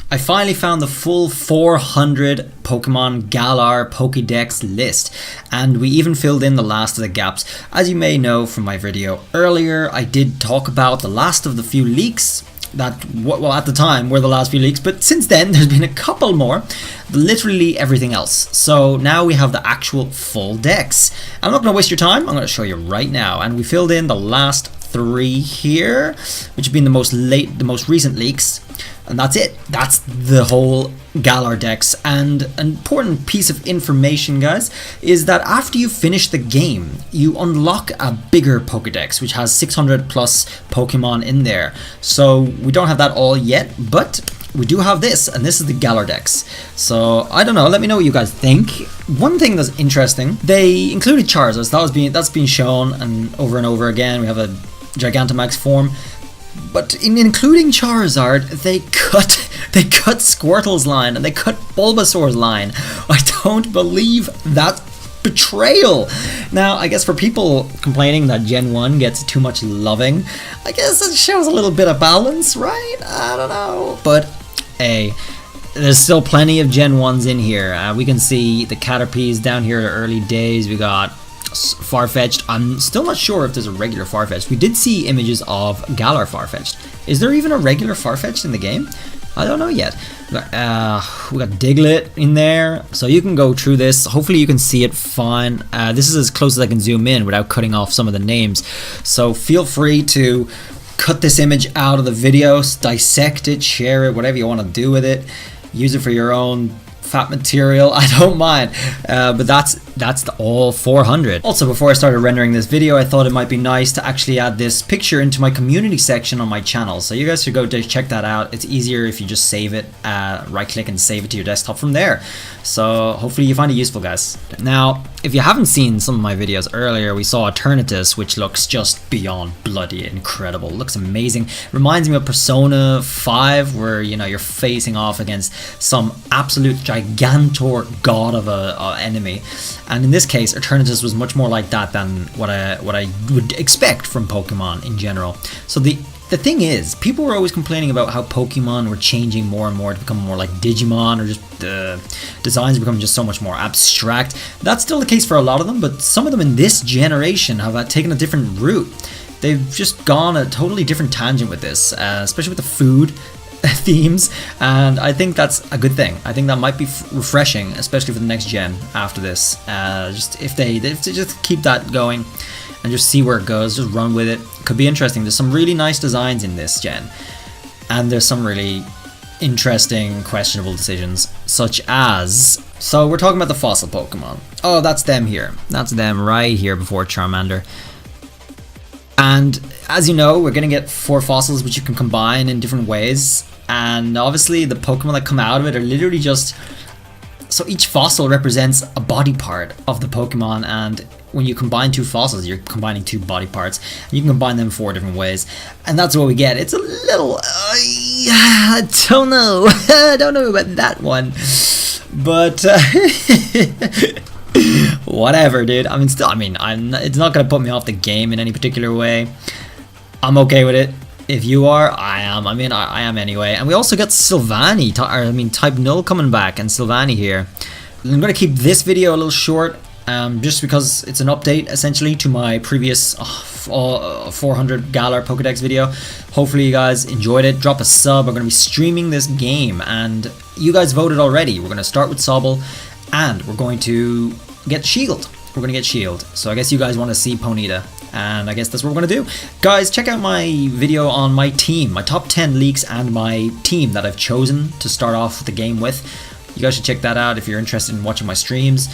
I finally found the full 400 Pokemon Galar Pokedex list, and we even filled in the last of the gaps. As you may know from my video earlier, I did talk about the last of the few leaks that, well, at the time were the last few leaks, but since then there's been a couple more, literally everything else. So now we have the actual full decks. I'm not going to waste your time, I'm going to show you right now, and we filled in the last 3 here, which have been the most recent leaks. And that's it. That's the whole Galar Dex. And an important piece of information, guys, is that after you finish the game, you unlock a bigger Pokedex, which has 600 plus Pokemon in there. So we don't have that all yet, but we do have this, and this is the Galar Dex. So I don't know, let me know what you guys think. One thing that's interesting, they included Charizard. That's been shown and over again. We have a Gigantamax form. But in including Charizard, they cut Squirtle's line and they cut Bulbasaur's line. I don't believe that betrayal. Now, I guess for people complaining that Gen 1 gets too much loving, I guess it shows a little bit of balance, right? I don't know. But hey, there's still plenty of Gen 1s in here. We can see the Caterpies down here in the early days. We got Farfetch'd. I'm still not sure if there's a regular Farfetch'd. We did see images of Galar Farfetch'd. Is there even a regular Farfetch'd in the game? I don't know yet. We got Diglett in there, so you can go through this. Hopefully you can see it fine. This is as close as I can zoom in without cutting off some of the names. So feel free to cut this image out of the video, dissect it, share it, whatever you want to do with it. Use it for your own fat material, I don't mind, but that's all 400. Also, before I started rendering this video, I thought it might be nice to actually add this picture into my community section on my channel, so you guys should go check that out. It's easier if you just save it, right click and save it to your desktop from there. So hopefully you find it useful, guys. Now, if you haven't seen some of my videos earlier, we saw Eternatus, which looks just beyond bloody incredible. It looks amazing. Reminds me of Persona 5, where you're facing off against some absolute gigantor god of a enemy, and in this case Eternatus was much more like that than what I would expect from Pokemon in general. So the thing is, people were always complaining about how Pokemon were changing more and more to become more like Digimon, or just the designs are becoming just so much more abstract. That's still the case for a lot of them, but some of them in this generation have taken a different route. They've just gone a totally different tangent with this, especially with the food themes, and I think that's a good thing. I think that might be refreshing, especially for the next gen after this. Just if they just keep that going and just see where it goes, just run with it. Could be interesting. There's some really nice designs in this gen, and there's some really interesting questionable decisions, such as, so we're talking about the fossil Pokemon. Oh, that's them here. That's them right here before Charmander. And as you know, we're going to get 4 fossils which you can combine in different ways, and obviously the Pokemon that come out of it are literally just, so each fossil represents a body part of the Pokemon, and when you combine 2 fossils, you're combining 2 body parts. You can combine them 4 different ways, and that's what we get. It's a little, I don't know, I don't know about that one, but whatever, dude. It's not gonna put me off the game in any particular way. I'm okay with it. If you are, I am. I am anyway. And we also got Sylvani, Type Null coming back, and Sylvani here. I'm gonna keep this video a little short, just because it's an update essentially to my previous 400 Galar Pokedex video. Hopefully you guys enjoyed it. Drop a sub. We're gonna be streaming this game, and you guys voted already. We're gonna start with Sobble, and we're going to get Shield. We're going to get Shield. So I guess you guys want to see Ponyta, and I guess that's what we're going to do. Guys, check out my video on my team, my top 10 leaks, and my team that I've chosen to start off the game with. You guys should check that out if you're interested in watching my streams.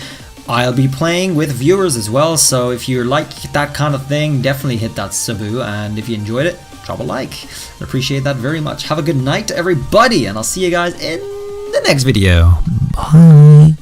I'll be playing with viewers as well, so if you like that kind of thing, definitely hit that sabu, and if you enjoyed it, drop a like. I appreciate that very much. Have a good night, everybody, and I'll see you guys in the next video. Bye.